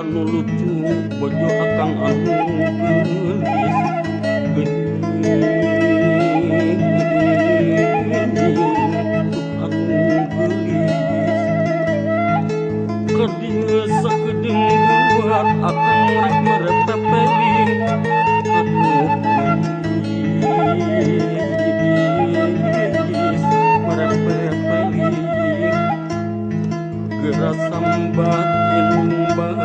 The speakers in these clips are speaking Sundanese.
anu lucu bojo akang anu gelis kadieu sakedeung buat akang rek merepepeli aduh gelis merepepeli geura sambat inumbang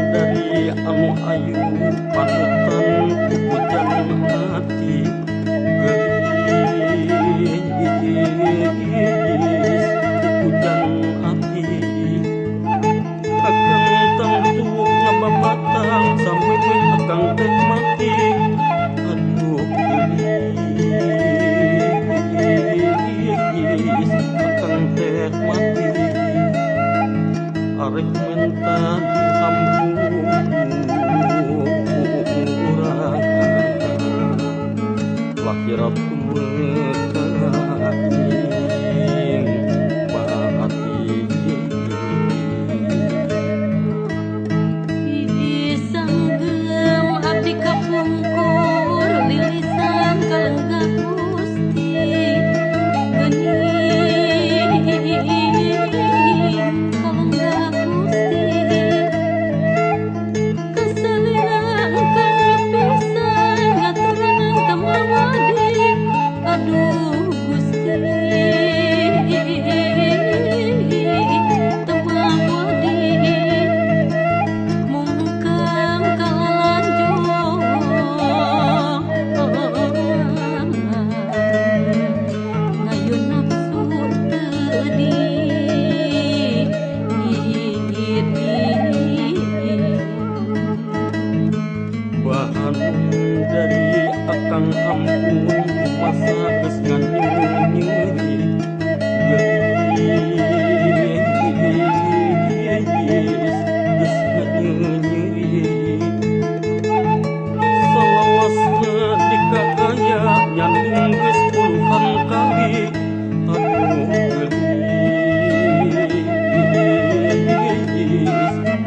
dari anu ayu panutan pupujang hati gelis pupujang hati akang tangtuk ngababatang sampai akang teh mati aduh gelis akang teh mati arek menta akhirat mekaing bahati sanggem abdi kapungkur lilisan kalenggak Gusti geuning kalenggak Gusti kasaliran kapisan ngaturan kamawadi aduh Gusti temawadi mungkam kalanjung ngayun nafsu teuing bahan dari akang ampun masa geus nyeri geus nyeri salawasna dikakaya nyandung geus puluhan kali aduh geus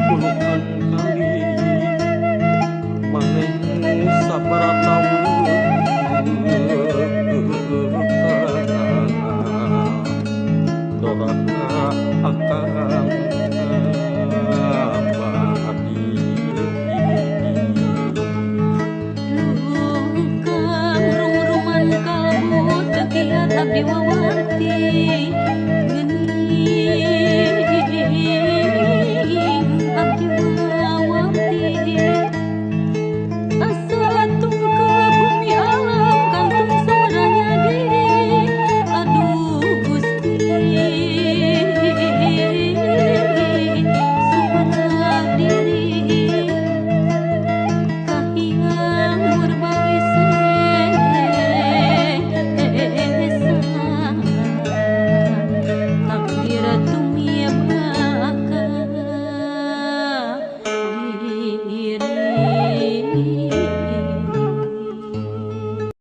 puluhan kali manehmu sabaraha taun doraka akang bahati lungkang rumuruman kalbu teu kiat abdi